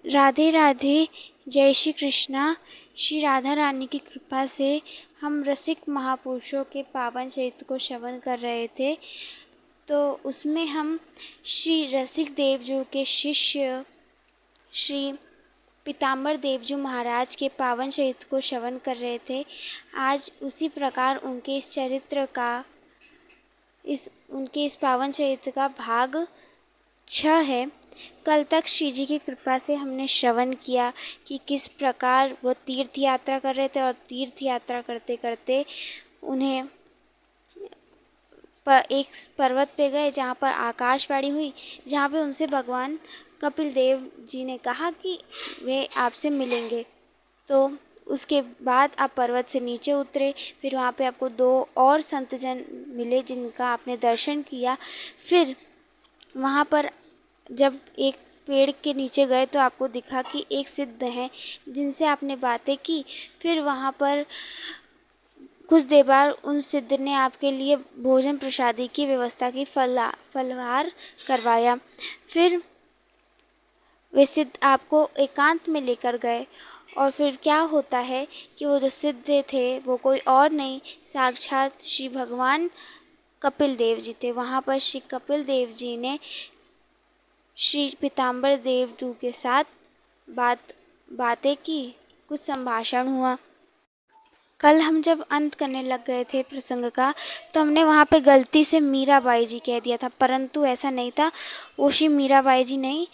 राधे राधे। जय श्री कृष्णा। श्री राधा रानी की कृपा से हम रसिक महापुरुषों के पावन चरित्र को श्रवण कर रहे थे। तो उसमें हम श्री रसिक देवजू के शिष्य श्री पीताम्बर देवजू महाराज के पावन चरित्र को श्रवण कर रहे थे। आज उसी प्रकार उनके इस पावन चरित्र का भाग 6 है। कल तक श्री जी की कृपा से हमने श्रवण किया कि किस प्रकार वो तीर्थ यात्रा कर रहे थे और तीर्थ यात्रा करते करते उन्हें एक पर्वत पे गए जहाँ पर आकाशवाणी हुई, जहाँ पे उनसे भगवान कपिल देव जी ने कहा कि वे आपसे मिलेंगे। तो उसके बाद आप पर्वत से नीचे उतरे, फिर वहाँ पे आपको 2 और संतजन मिले जिनका आपने दर्शन किया। फिर वहाँ पर जब एक पेड़ के नीचे गए तो आपको दिखा कि एक सिद्ध हैं जिनसे आपने बातें की। फिर वहाँ पर कुछ देर बाद उन सिद्ध ने आपके लिए भोजन प्रसादी की व्यवस्था की, फलाहार करवाया। फिर वे सिद्ध आपको एकांत में लेकर गए और फिर क्या होता है कि वो जो सिद्ध थे वो कोई और नहीं, साक्षात श्री भगवान कपिल देव जी थे। वहाँ पर श्री कपिल देव जी ने श्री पीताम्बर देवजू के साथ बातें की, कुछ संभाषण हुआ। कल हम जब अंत करने लग गए थे प्रसंग का तो हमने वहाँ पे गलती से मीराबाई जी कह दिया था, परंतु ऐसा नहीं था। वो श्री मीराबाई जी नहीं,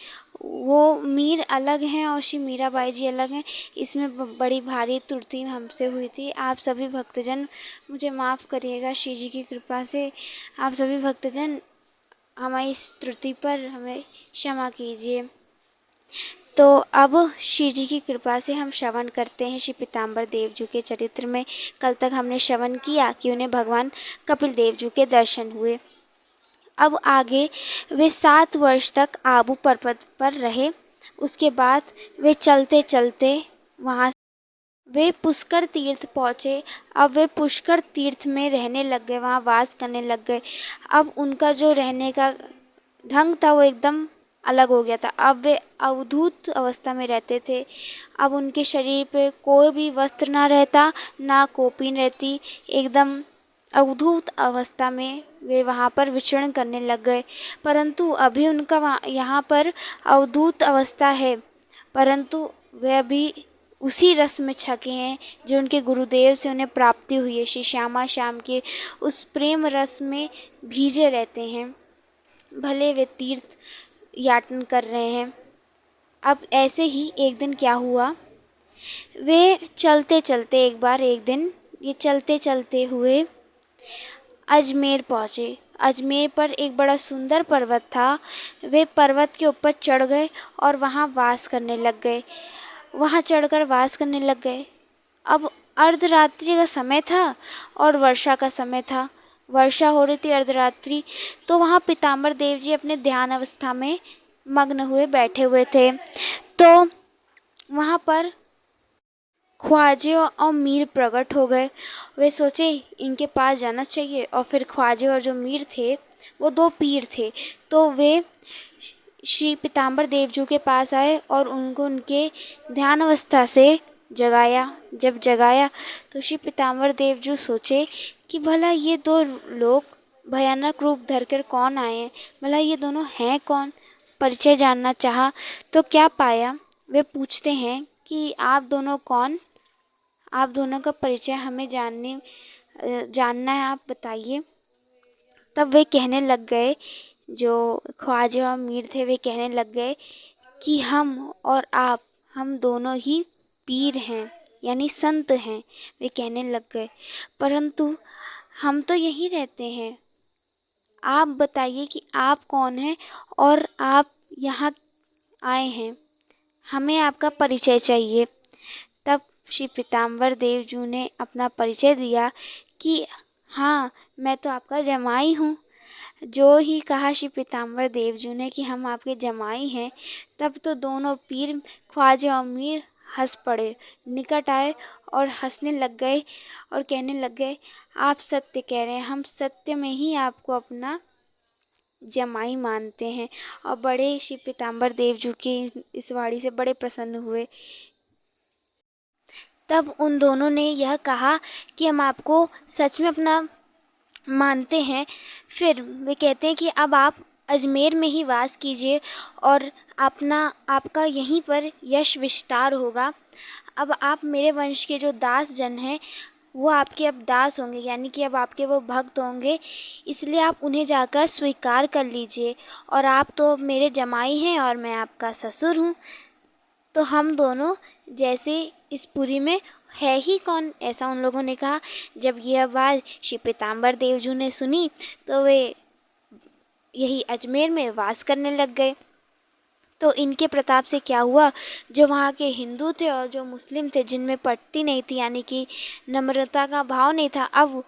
वो मीर अलग हैं और श्री मीराबाई जी अलग हैं। इसमें बड़ी भारी त्रुटि हमसे हुई थी। आप सभी भक्तजन मुझे माफ़ करिएगा। श्री जी की कृपा से आप सभी भक्तजन हमारी इस त्रुटि पर हमें क्षमा कीजिए। तो अब श्री जी की कृपा से हम श्रवण करते हैं श्री पीताम्बर देवजू के चरित्र में। कल तक हमने श्रवण किया कि उन्हें भगवान कपिल देवजू के दर्शन हुए। अब आगे वे 7 वर्ष तक आबू पर्वत पर रहे। उसके बाद वे चलते चलते वहाँ वे पुष्कर तीर्थ पहुँचे। अब वे पुष्कर तीर्थ में रहने लग गए, वहाँ वास करने लग गए। अब उनका जो रहने का ढंग था वो एकदम अलग हो गया था। अब वे अवधूत अवस्था में रहते थे। अब उनके शरीर पे कोई भी वस्त्र ना रहता, ना कौपीन रहती, एकदम अवधूत अवस्था में वे वहाँ पर विचरण करने लग गए। परंतु अभी उनका यहाँ पर अवधूत अवस्था है, परंतु वे अभी उसी रस में छके हैं जो उनके गुरुदेव से उन्हें प्राप्ति हुई है। श्री श्यामा श्याम के उस प्रेम रस में भीजे रहते हैं, भले वे तीर्थ याटन कर रहे हैं। अब ऐसे ही एक दिन क्या हुआ, वे चलते चलते एक दिन ये चलते चलते हुए अजमेर पहुँचे। अजमेर पर एक बड़ा सुंदर पर्वत था। वे पर्वत के ऊपर चढ़ गए और वहाँ वास करने लग गए। वहाँ चढ़कर वास करने लग गए। अब अर्धरात्रि का समय था और वर्षा का समय था। वर्षा हो रही थी अर्धरात्रि। तो वहाँ पीताम्बर देव जी अपने ध्यान अवस्था में मग्न हुए बैठे हुए थे। तो वहाँ पर ख्वाजे और मीर प्रकट हो गए। वे सोचे इनके पास जाना चाहिए। और फिर ख्वाजे और जो मीर थे वो 2 पीर थे। तो वे श्री पीताम्बर देवजू के पास आए और उनको उनके ध्यान अवस्था से जगाया। जब जगाया तो श्री पीताम्बर देवजू सोचे कि भला ये 2 लोग भयानक रूप धरकर कौन आए हैं, भला ये दोनों हैं कौन। परिचय जानना चाहा तो क्या पाया, वे पूछते हैं कि आप दोनों कौन, आप दोनों का परिचय हमें जानना है, आप बताइए। तब वे कहने लग गए, जो ख्वाजे और मीर थे वे कहने लग गए कि हम और आप, हम दोनों ही पीर हैं, यानी संत हैं। वे कहने लग गए, परंतु हम तो यहीं रहते हैं, आप बताइए कि आप कौन हैं और आप यहाँ आए हैं, हमें आपका परिचय चाहिए। तब श्री पीताम्बर देवजू ने अपना परिचय दिया कि हाँ, मैं तो आपका जमाई हूँ। जो ही कहा श्री पीताम्बर देवजू ने कि हम आपके जमाई हैं, तब तो दोनों पीर ख्वाजे और मीर हंस पड़े, निकट आए और हंसने लग गए और कहने लग गए, आप सत्य कह रहे हैं, हम सत्य में ही आपको अपना जमाई मानते हैं। और बड़े श्री पीताम्बर देवजू की इस वाणी से बड़े प्रसन्न हुए। तब उन दोनों ने यह कहा कि हम आपको सच में अपना मानते हैं। फिर वे कहते हैं कि अब आप अजमेर में ही वास कीजिए और आपका यहीं पर यश विस्तार होगा। अब आप मेरे वंश के जो दास जन हैं वो आपके अब दास होंगे, यानी कि अब आपके वो भक्त होंगे, इसलिए आप उन्हें जाकर स्वीकार कर लीजिए। और आप तो मेरे जमाई हैं और मैं आपका ससुर हूँ, तो हम दोनों जैसे इस पुरी में है ही कौन, ऐसा उन लोगों ने कहा। जब यह बात श्री पीताम्बर देवजू ने सुनी तो वे यही अजमेर में वास करने लग गए। तो इनके प्रताप से क्या हुआ, जो वहाँ के हिंदू थे और जो मुस्लिम थे जिनमें पटती नहीं थी, यानी कि नम्रता का भाव नहीं था, अब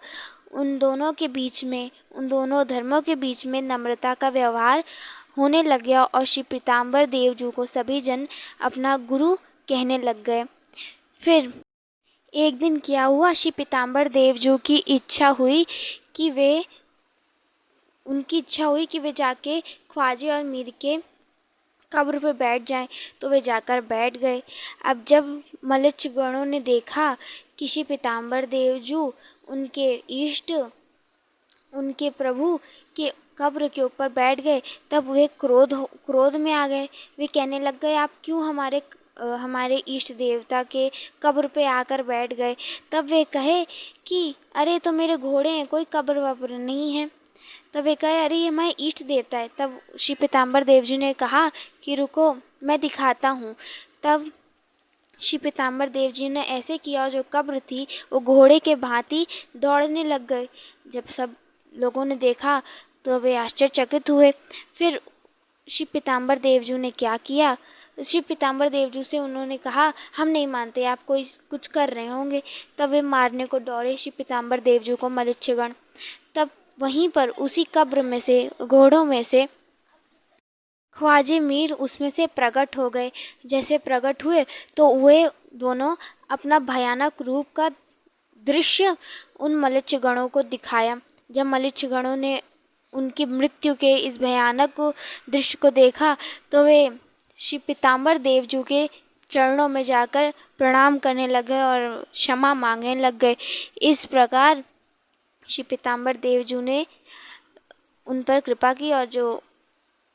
उन दोनों के बीच में, उन दोनों धर्मों के बीच में नम्रता का व्यवहार होने लग गया और श्री पीताम्बर देवजू को सभी जन अपना गुरु कहने लग गए। फिर एक दिन क्या हुआ, श्री पीताम्बर देवजू की इच्छा हुई कि वे जाके ख्वाजे और मीर के कब्र पे बैठ जाएं, तो वे जाकर बैठ गए। अब जब मल्लिच्छ गणों ने देखा कि श्री पीताम्बर देवजू उनके इष्ट, उनके प्रभु के कब्र के ऊपर बैठ गए, तब वे क्रोध में आ गए। वे कहने लग गए, आप क्यों हमारे इष्ट देवता के कब्र पे आकर बैठ गए। तब वे कहे कि अरे तो मेरे घोड़े हैं, कोई कब्र वब्र नहीं है। तब वे कहे, अरे ये हमारे इष्ट देवता है। तब श्री पीताम्बर देव जी ने कहा कि रुको, मैं दिखाता हूँ। तब श्री पीताम्बर देव जी ने ऐसे किया और जो कब्र थी वो घोड़े के भांति दौड़ने लग गए। जब सब लोगों ने देखा तो वे आश्चर्यचकित हुए। फिर श्री पीताम्बर देवजू ने क्या किया, श्री पीताम्बर देवजू से उन्होंने कहा, हम नहीं मानते, आप कोई कुछ कर रहे होंगे। तब वे मारने को दौड़े श्री पीताम्बर देवजू को मल्लिच्छगण। तब वहीं पर उसी कब्र में से, घोड़ों में से ख्वाजे मीर उसमें से प्रकट हो गए। जैसे प्रकट हुए तो वे दोनों अपना भयानक रूप का दृश्य उन मल्लिच्छगणों को दिखाया। जब मल्लिच्छगणों ने उनकी मृत्यु के इस भयानक दृश्य को देखा तो वे श्री पीताम्बर देवजू के चरणों में जाकर प्रणाम करने लगे और क्षमा मांगने लग गए। इस प्रकार श्री पीताम्बर देवजू ने उन पर कृपा की और जो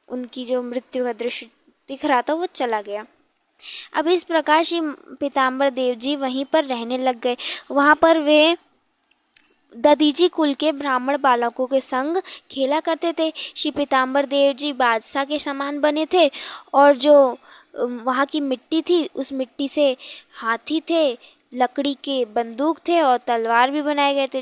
उनकी जो मृत्यु का दृश्य दिख रहा था वो चला गया। अब इस प्रकार श्री पीताम्बर देव जी वहीं पर रहने लग गए। वहाँ पर वे दधीची कुल के ब्राह्मण बालकों के संग खेला करते थे। श्री पीताम्बर देव जी बादशाह के समान बने थे और जो वहाँ की मिट्टी थी उस मिट्टी से हाथी थे, लकड़ी के बंदूक थे और तलवार भी बनाए गए थे।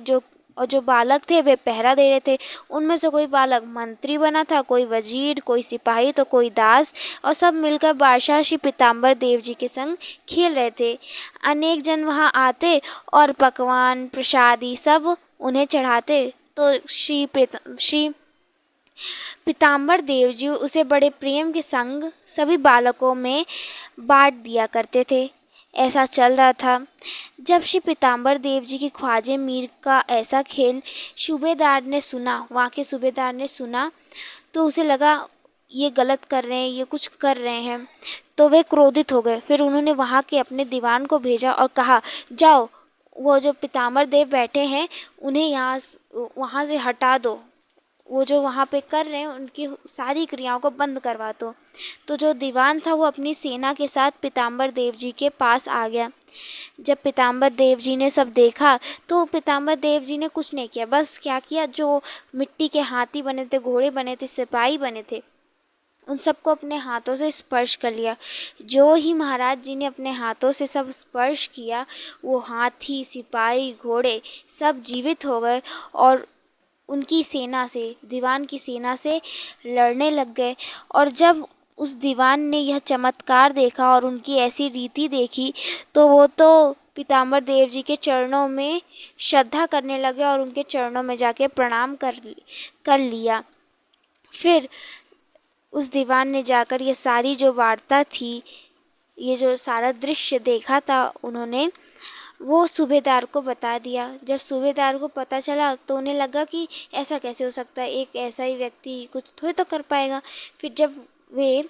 जो बालक थे वे पहरा दे रहे थे। उनमें से कोई बालक मंत्री बना था, कोई वजीर, कोई सिपाही तो कोई दास, और सब मिलकर बादशाह श्री पीताम्बर देव जी के संग खेल रहे थे। अनेक जन वहाँ आते और पकवान प्रसादी सब उन्हें चढ़ाते, तो श्री पीताम्बर देव जी उसे बड़े प्रेम के संग सभी बालकों में बांट दिया करते थे। ऐसा चल रहा था। जब श्री पीताम्बर देव जी के ख्वाजे मीर का ऐसा खेल वहाँ के सूबेदार ने सुना तो उसे लगा ये गलत कर रहे हैं, ये कुछ कर रहे हैं, तो वे क्रोधित हो गए। फिर उन्होंने वहाँ के अपने दीवान को भेजा और कहा, जाओ वो जो पीताम्बर देव बैठे हैं उन्हें वहाँ से हटा दो, वो जो वहाँ पे कर रहे हैं उनकी सारी क्रियाओं को बंद करवा दो। तो जो दीवान था वो अपनी सेना के साथ पीताम्बर देव जी के पास आ गया। जब पीताम्बर देव जी ने सब देखा तो पीताम्बर देव जी ने कुछ नहीं किया, बस क्या किया, जो मिट्टी के हाथी बने थे, घोड़े बने थे, सिपाही बने थे, उन सबको अपने हाथों से स्पर्श कर लिया। जो ही महाराज जी ने अपने हाथों से सब स्पर्श किया, वो हाथी, सिपाही, घोड़े सब जीवित हो गए और उनकी सेना से, दीवान की सेना से लड़ने लग गए। और जब उस दीवान ने यह चमत्कार देखा और उनकी ऐसी रीति देखी तो वो तो पीताम्बर देव जी के चरणों में श्रद्धा करने लगे और उनके चरणों में जाके प्रणाम कर लिया। फिर उस दीवान ने जाकर ये सारी जो वार्ता थी, ये जो सारा दृश्य देखा था उन्होंने, वो सूबेदार को बता दिया। जब सूबेदार को पता चला तो उन्हें लगा कि ऐसा कैसे हो सकता है, एक ऐसा ही व्यक्ति कुछ थोड़ी तो कर पाएगा। फिर जब वे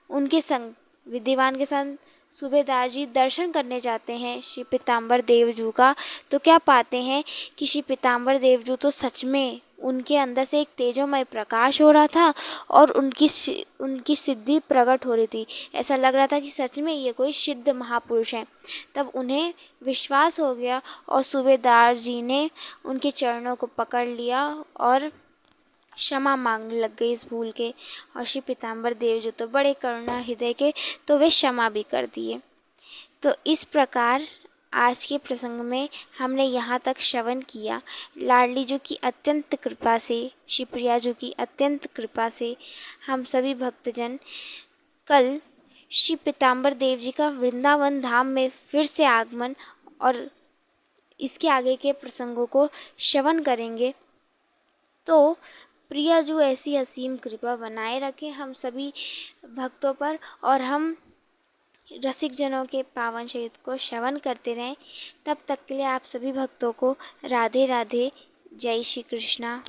उनके संग विद्यवान के साथ सूबेदार जी दर्शन करने जाते हैं श्री पीताम्बर देवजू का, तो क्या पाते हैं कि श्री पीताम्बर देवजू तो सच में उनके अंदर से एक तेजोमय प्रकाश हो रहा था और उनकी सिद्धि प्रकट हो रही थी। ऐसा लग रहा था कि सच में ये कोई सिद्ध महापुरुष हैं। तब उन्हें विश्वास हो गया और सूबेदार जी ने उनके चरणों को पकड़ लिया और क्षमा मांगने लग गई इस भूल के। और श्री पीताम्बर देव जो तो बड़े करुणा हृदय के, तो वे क्षमा भी कर दिए। तो इस प्रकार आज के प्रसंग में हमने यहाँ तक श्रवण किया। लाडली जी की अत्यंत कृपा से, शिवप्रिया जी की अत्यंत कृपा से हम सभी भक्तजन कल श्री पीताम्बर देव जी का वृंदावन धाम में फिर से आगमन और इसके आगे के प्रसंगों को श्रवण करेंगे। तो प्रिया जो ऐसी असीम कृपा बनाए रखे हम सभी भक्तों पर, और हम रसिक जनों के पावन चरित्र को श्रवण करते रहें। तब तक के लिए आप सभी भक्तों को राधे राधे, जय श्री कृष्णा।